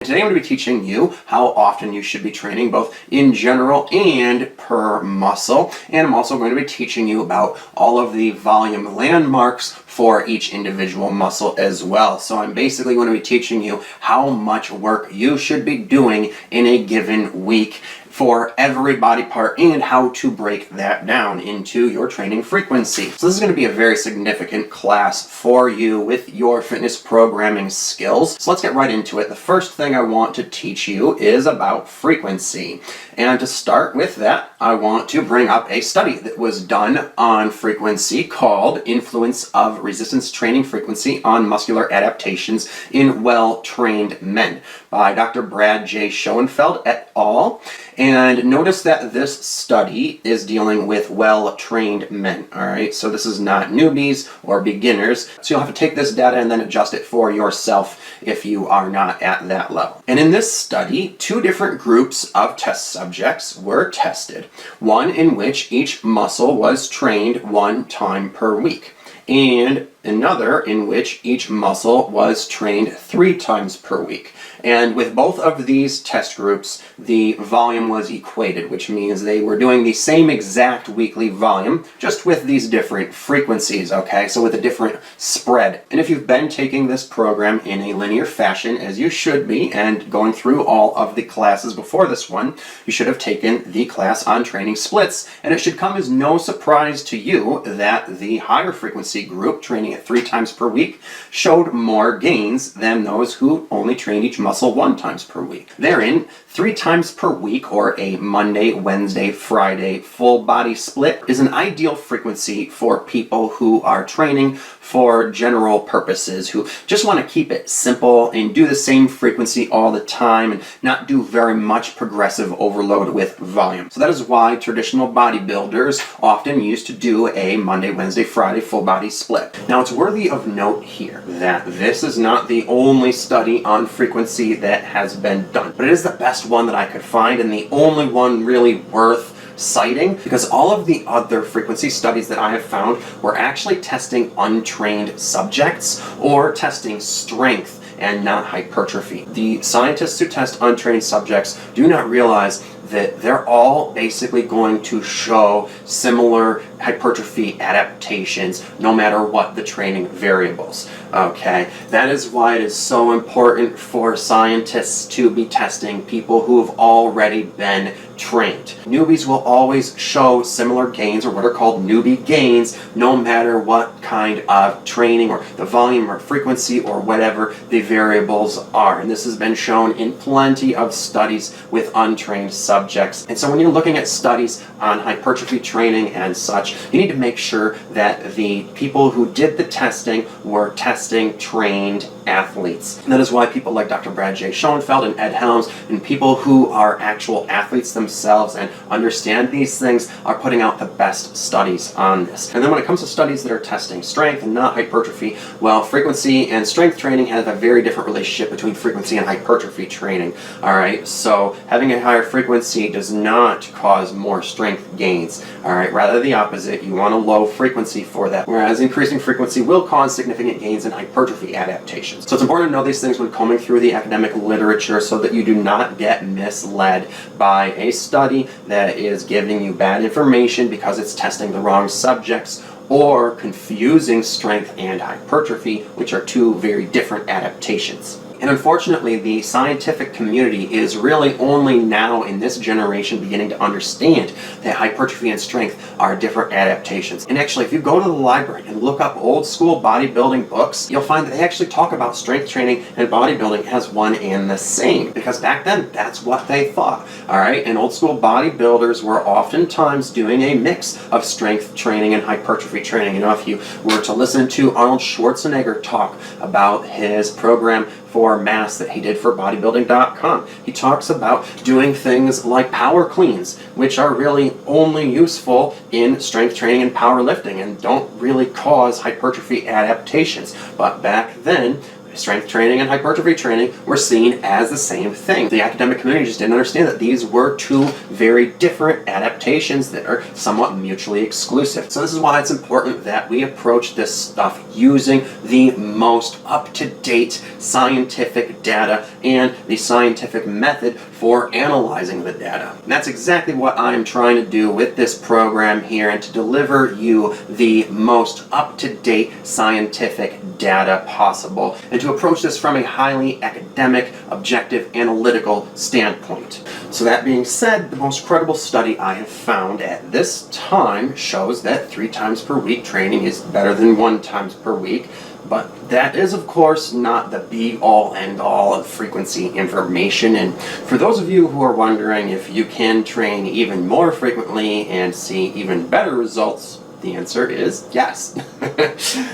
today I'm going to be teaching you how often you should be training, both in general and per muscle. And I'm also going to be teaching you about all of the volume landmarks for each individual muscle as well. So I'm basically going to be teaching you how much work you should be doing in a given week for every body part and how to break that down into your training frequency. So this is going to be a very significant class for you with your fitness programming skills. So let's get right into it. The first thing I want to teach you is about frequency. And to start with that, I want to bring up a study that was done on frequency called Influence of Resistance Training Frequency on Muscular Adaptations in Well-Trained Men by Dr. Brad J. Schoenfeld et al. And notice that this study is dealing with well-trained men, all right? So this is not newbies or beginners. So you'll have to take this data and then adjust it for yourself if you are not at that level. And in this study, two different groups of test subjects were tested. One in which each muscle was trained 1 time per week, and another in which each muscle was trained 3 times per week. And with both of these test groups, the volume was equated, which means they were doing the same exact weekly volume, just with these different frequencies, okay? So with a different spread. And if you've been taking this program in a linear fashion, as you should be, and going through all of the classes before this one, you should have taken the class on training splits. And it should come as no surprise to you that the higher frequency group, training at 3 times per week, showed more gains than those who only trained each muscle 1 times per week. Therein, 3 times per week, or a Monday, Wednesday, Friday full body split, is an ideal frequency for people who are training for general purposes, who just want to keep it simple and do the same frequency all the time and not do very much progressive overload with volume. So that is why traditional bodybuilders often used to do a Monday, Wednesday, Friday full body split. Now it's worthy of note here that this is not the only study on frequency that has been done, but it is the best one that I could find and the only one really worth citing, because all of the other frequency studies that I have found were actually testing untrained subjects or testing strength and not hypertrophy. The scientists who test untrained subjects do not realize that they're all basically going to show similar hypertrophy adaptations no matter what the training variables. Okay, that is why it is so important for scientists to be testing people who have already been trained. Newbies will always show similar gains, or what are called newbie gains, no matter what kind of training or the volume or frequency or whatever the variables are. And this has been shown in plenty of studies with untrained subjects. And so when you're looking at studies on hypertrophy training and such, you need to make sure that the people who did the testing were testing trained athletes. And that is why people like Dr. Brad J. Schoenfeld and Ed Helms and people who are actual athletes themselves and understand these things are putting out the best studies on this. And then when it comes to studies that are testing strength and not hypertrophy, well, frequency and strength training have a very different relationship between frequency and hypertrophy training. All right, so having a higher frequency does not cause more strength gains. All right, rather the opposite. You want a low frequency for that, whereas increasing frequency will cause significant gains in hypertrophy adaptations. So it's important to know these things when combing through the academic literature so that you do not get misled by a study that is giving you bad information because it's testing the wrong subjects, or confusing strength and hypertrophy, which are two very different adaptations. And unfortunately, the scientific community is really only now in this generation beginning to understand that hypertrophy and strength are different adaptations. And actually, if you go to the library and look up old school bodybuilding books, you'll find that they actually talk about strength training and bodybuilding as one and the same. Because back then, that's what they thought. All right, and old school bodybuilders were oftentimes doing a mix of strength training and hypertrophy training. You know, if you were to listen to Arnold Schwarzenegger talk about his program for mass that he did for bodybuilding.com, he talks about doing things like power cleans, which are really only useful in strength training and powerlifting and don't really cause hypertrophy adaptations. But back then, strength training and hypertrophy training were seen as the same thing. The academic community just didn't understand that these were two very different adaptations that are somewhat mutually exclusive. So this is why it's important that we approach this stuff using the most up-to-date scientific data and the scientific method for analyzing the data. And that's exactly what I'm trying to do with this program here, and to deliver you the most up-to-date scientific data possible, and to approach this from a highly academic, objective, analytical standpoint. So that being said, the most credible study I have found at this time shows that 3 times per week training is better than 1 times per week. But that is, of course, not the be-all, end-all of frequency information. And for those of you who are wondering if you can train even more frequently and see even better results, the answer is yes.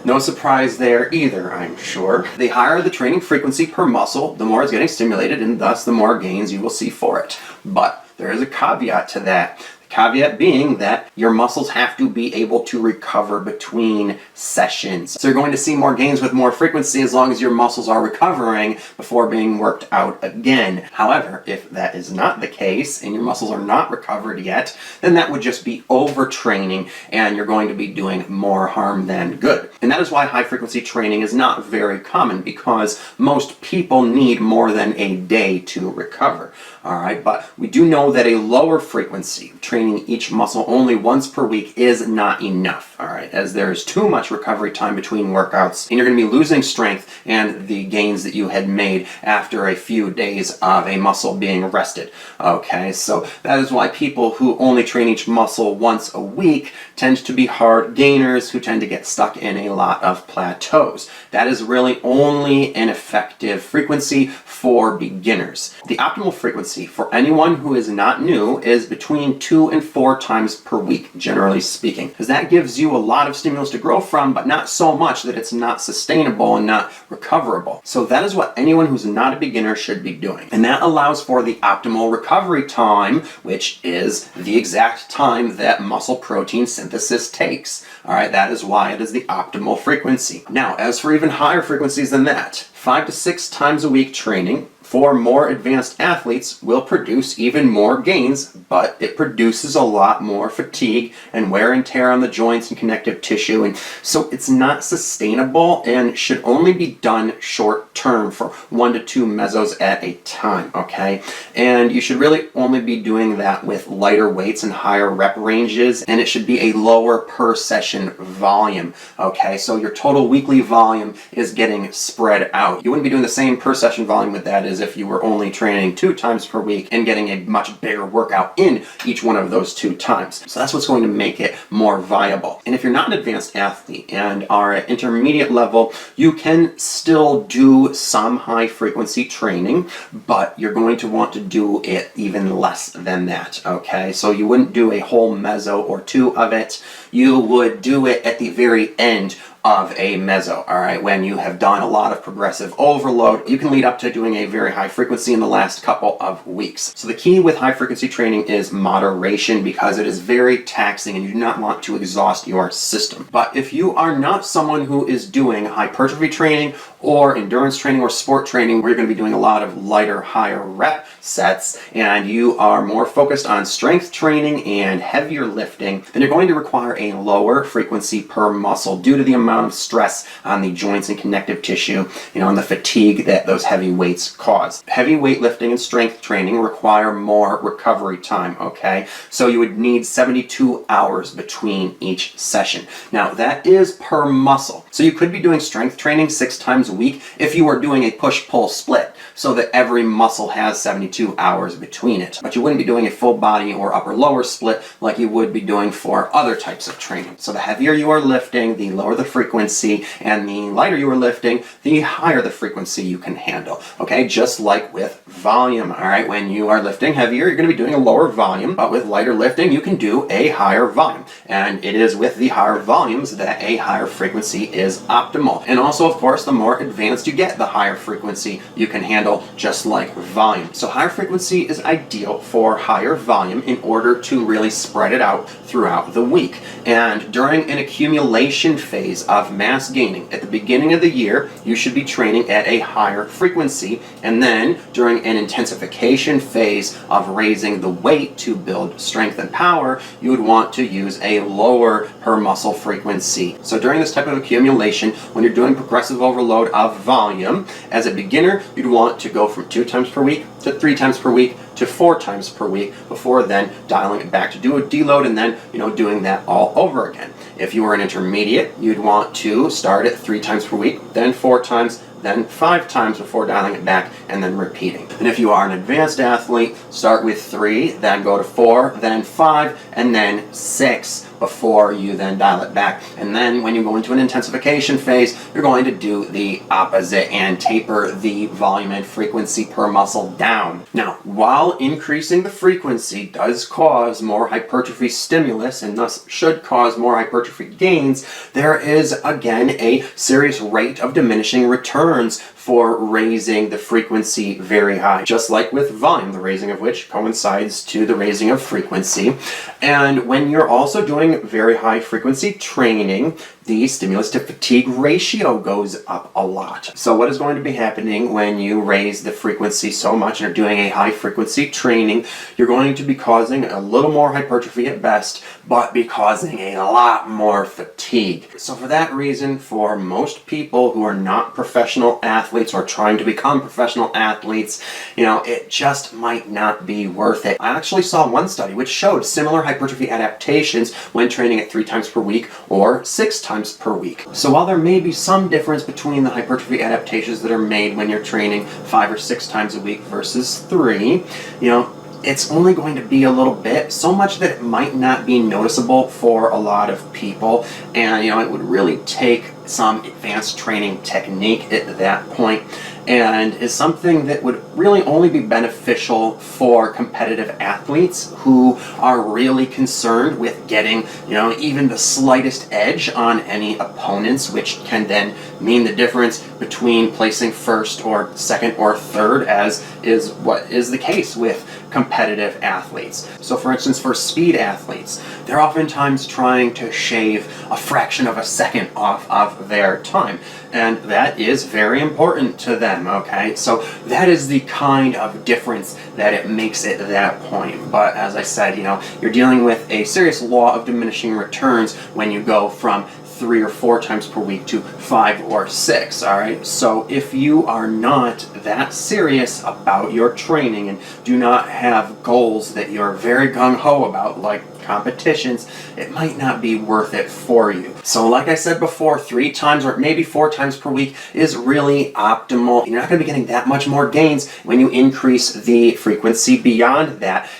No surprise there either, I'm sure. The higher the training frequency per muscle, the more it's getting stimulated, and thus the more gains you will see for it. But there is a caveat to that. Caveat being that your muscles have to be able to recover between sessions. So you're going to see more gains with more frequency as long as your muscles are recovering before being worked out again. However, if that is not the case and your muscles are not recovered yet, then that would just be overtraining and you're going to be doing more harm than good. And that is why high frequency training is not very common, because most people need more than a day to recover. Alright, but we do know that a lower frequency, training each muscle only once per week, is not enough. Alright, as there's too much recovery time between workouts, and you're going to be losing strength and the gains that you had made after a few days of a muscle being rested. Okay, so that is why people who only train each muscle once a week tend to be hard gainers who tend to get stuck in a lot of plateaus. That is really only an effective frequency for beginners. The optimal frequency for anyone who is not new is between 2 and 4 times per week, generally speaking, because that gives you a lot of stimulus to grow from, but not so much that it's not sustainable and not recoverable. So that is what anyone who's not a beginner should be doing. And that allows for the optimal recovery time, which is the exact time that muscle protein synthesis takes. All right, that is why it is the optimal frequency. Now, as for even higher frequencies than that, 5 to 6 times a week training for more advanced athletes will produce even more gains, but it produces a lot more fatigue and wear and tear on the joints and connective tissue, and so it's not sustainable and should only be done short term for 1 to 2 mesos at a time, okay? And you should really only be doing that with lighter weights and higher rep ranges, and it should be a lower per session volume, okay? So your total weekly volume is getting spread out. You wouldn't be doing the same per session volume with that as if you were only training 2 times per week and getting a much bigger workout in each one of those 2 times. So that's what's going to make it more viable. And if you're not an advanced athlete and are at intermediate level, you can still do some high frequency training, but you're going to want to do it even less than that, okay? So you wouldn't do a whole meso or 2 of it. You would do it at the very end of a meso, all right, when you have done a lot of progressive overload. You can lead up to doing a very high frequency in the last couple of weeks. So the key with high frequency training is moderation, because it is very taxing and you do not want to exhaust your system. But if you are not someone who is doing hypertrophy training or endurance training or sport training, where you're going to be doing a lot of lighter, higher rep sets, and you are more focused on strength training and heavier lifting, then you're going to require a lower frequency per muscle due to the amount of stress on the joints and connective tissue, and the fatigue that those heavy weights cause. Heavy weightlifting and strength training require more recovery time, okay? So you would need 72 hours between each session. Now, that is per muscle. So you could be doing strength training 6 times a week if you were doing a push-pull split, so that every muscle has 72 hours between it. But you wouldn't be doing a full body or upper-lower split like you would be doing for other types of training. So the heavier you are lifting, the lower the frequency, and the lighter you are lifting, the higher the frequency you can handle. Okay, just like with volume. All right, when you are lifting heavier, you're going to be doing a lower volume, but with lighter lifting, you can do a higher volume. And it is with the higher volumes that a higher frequency is optimal. And also, of course, the more advanced you get, the higher frequency you can handle, just like volume. So higher frequency is ideal for higher volume in order to really spread it out throughout the week. And during an accumulation phase of mass gaining, at the beginning of the year, you should be training at a higher frequency. And then during an intensification phase of raising the weight to build strength and power, you would want to use a lower per muscle frequency. So during this type of accumulation, when you're doing progressive overload of volume, as a beginner, you'd want to go from 2 times per week to 3 times per week to 4 times per week before then dialing it back to do a deload and then, doing that all over again. If you were an intermediate, you'd want to start at 3 times per week, then 4 times, then 5 times before dialing it back and then repeating. And if you are an advanced athlete, start with 3, then go to 4, then 5, and then 6 before you then dial it back. And then when you go into an intensification phase, you're going to do the opposite and taper the volume and frequency per muscle down. Now, while increasing the frequency does cause more hypertrophy stimulus and thus should cause more hypertrophy gains, there is again a serious rate of diminishing returns for raising the frequency very high, just like with volume, the raising of which coincides to the raising of frequency. And when you're also doing very high frequency training, the stimulus to fatigue ratio goes up a lot. So what is going to be happening when you raise the frequency so much and are doing a high frequency training? You're going to be causing a little more hypertrophy at best, but be causing a lot more fatigue. So for that reason, for most people who are not professional athletes or trying to become professional athletes, it just might not be worth it. I actually saw one study which showed similar hypertrophy adaptations when training at 3 times per week or 6 times per week. So while there may be some difference between the hypertrophy adaptations that are made when you're training 5 or 6 times a week versus 3, it's only going to be a little bit, so much that it might not be noticeable for a lot of people. And, it would really take some advanced training technique at that point, and is something that would really only be beneficial for competitive athletes who are really concerned with getting, even the slightest edge on any opponents, which can then mean the difference between placing first or second or third, as is what is the case with competitive athletes. So for instance, for speed athletes, they're oftentimes trying to shave a fraction of a second off of their time, and that is very important to them, okay? So that is the kind of difference that it makes at that point. But as I said, you're dealing with a serious law of diminishing returns when you go from 3 or 4 times per week to 5 or 6, all right? So if you are not that serious about your training and do not have goals that you're very gung-ho about, like competitions, it might not be worth it for you. So like I said before, 3 times or maybe 4 times per week is really optimal. You're not going to be getting that much more gains when you increase the frequency beyond that.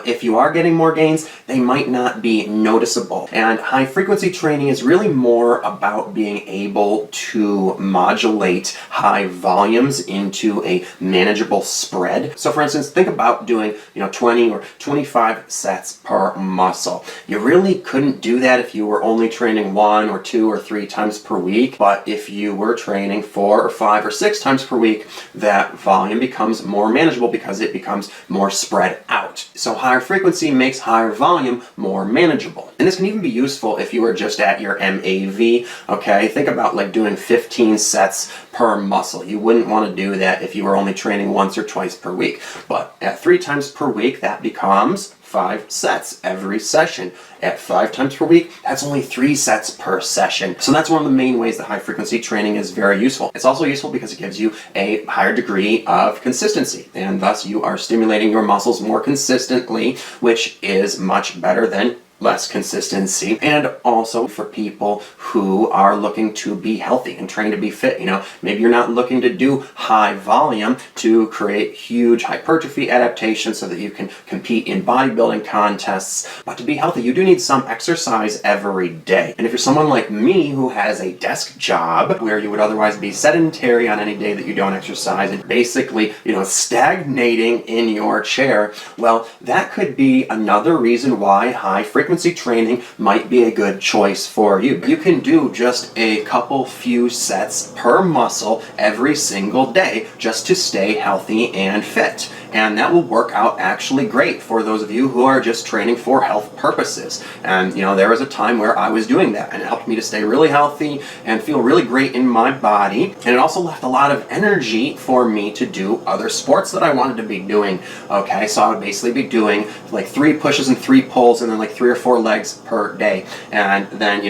If you are getting more gains, they might not be noticeable. And high frequency training is really more about being able to modulate high volumes into a manageable spread. So for instance, think about doing 20 or 25 sets per muscle. You really couldn't do that if you were only training 1 or 2 or 3 times per week, but if you were training 4 or 5 or 6 times per week, that volume becomes more manageable because it becomes more spread out. So higher frequency makes higher volume more manageable. And this can even be useful if you are just at your MAV, okay? Think about like doing 15 sets per muscle. You wouldn't want to do that if you were only training once or twice per week. But at 3 times per week, that becomes 5 sets every session. At 5 times per week, that's only 3 sets per session. So that's one of the main ways that high frequency training is very useful. It's also useful because it gives you a higher degree of consistency, and thus you are stimulating your muscles more consistently, which is much better than less consistency. And also for people who are looking to be healthy and train to be fit. Maybe you're not looking to do high volume to create huge hypertrophy adaptations so that you can compete in bodybuilding contests, but to be healthy, you do need some exercise every day. And if you're someone like me who has a desk job where you would otherwise be sedentary on any day that you don't exercise and basically, stagnating in your chair, well, that could be another reason why high frequency training might be a good choice for you. You can do just a couple few sets per muscle every single day just to stay healthy and fit. And that will work out actually great for those of you who are just training for health purposes. And there was a time where I was doing that, and it helped me to stay really healthy and feel really great in my body. And it also left a lot of energy for me to do other sports that I wanted to be doing. Okay, so I would basically be doing like 3 pushes and 3 pulls and then like 3 or 4 legs per day. And then,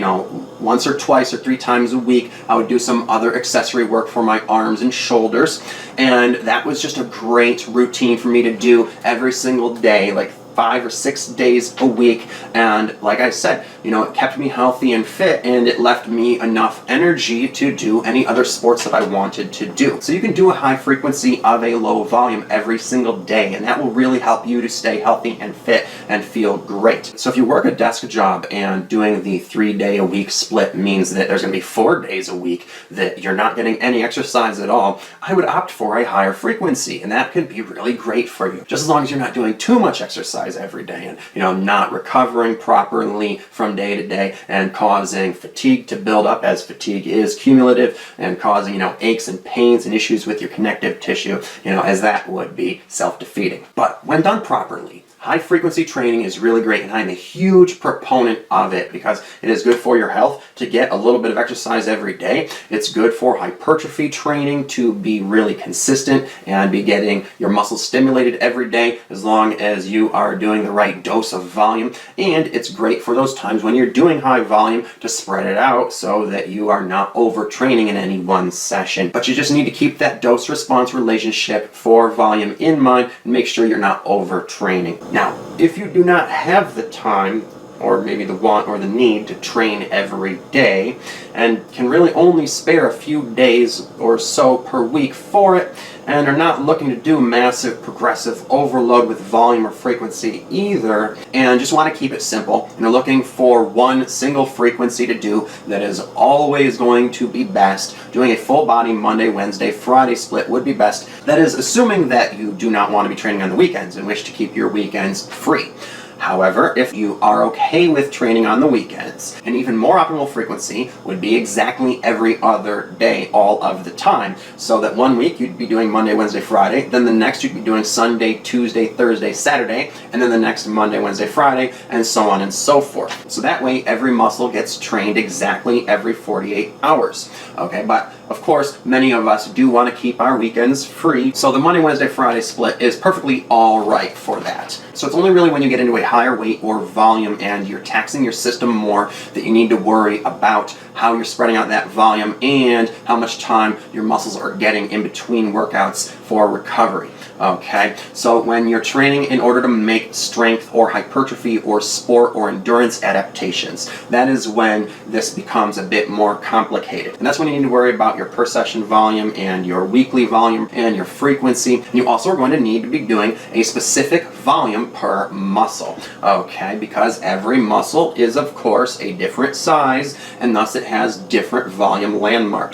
once or twice or 3 times a week, I would do some other accessory work for my arms and shoulders. And that was just a great routine for me to do every single day, like 5 or 6 days a week. And like I said, it kept me healthy and fit, and it left me enough energy to do any other sports that I wanted to do. So you can do a high frequency of a low volume every single day, and that will really help you to stay healthy and fit and feel great. So if you work a desk job and doing the 3-day-a-week split means that there's going to be 4 days a week that you're not getting any exercise at all, I would opt for a higher frequency, and that can be really great for you. Just as long as you're not doing too much exercise every day and not recovering properly from day to day and causing fatigue to build up, as fatigue is cumulative, and causing aches and pains and issues with your connective tissue, as that would be self-defeating. But when done properly, high frequency training is really great, and I'm a huge proponent of it because it is good for your health to get a little bit of exercise every day. It's good for hypertrophy training to be really consistent and be getting your muscles stimulated every day as long as you are doing the right dose of volume. And it's great for those times when you're doing high volume to spread it out so that you are not overtraining in any one session. But you just need to keep that dose-response relationship for volume in mind and make sure you're not overtraining. Now, if you do not have the time, or maybe the want or the need to train every day, and can really only spare a few days or so per week for it, and are not looking to do massive progressive overload with volume or frequency either, and just want to keep it simple, and are looking for one single frequency to do that is always going to be best, doing a full body Monday, Wednesday, Friday split would be best. That is assuming that you do not want to be training on the weekends and wish to keep your weekends free. However, if you are okay with training on the weekends, an even more optimal frequency would be exactly every other day, all of the time. So that one week you'd be doing Monday, Wednesday, Friday, then the next you'd be doing Sunday, Tuesday, Thursday, Saturday, and then the next Monday, Wednesday, Friday, and so on and so forth. So that way every muscle gets trained exactly every 48 hours. Okay, but of course, many of us do want to keep our weekends free, so the Monday, Wednesday, Friday split is perfectly all right for that. So it's only really when you get into a higher weight or volume and you're taxing your system more that you need to worry about how you're spreading out that volume and how much time your muscles are getting in between workouts for recovery. Okay, so when you're training in order to make strength or hypertrophy or sport or endurance adaptations, that is when this becomes a bit more complicated. And that's when you need to worry about your per session volume and your weekly volume and your frequency. And you also are going to need to be doing a specific volume per muscle, okay, because every muscle is of course a different size and thus it has different volume landmarks.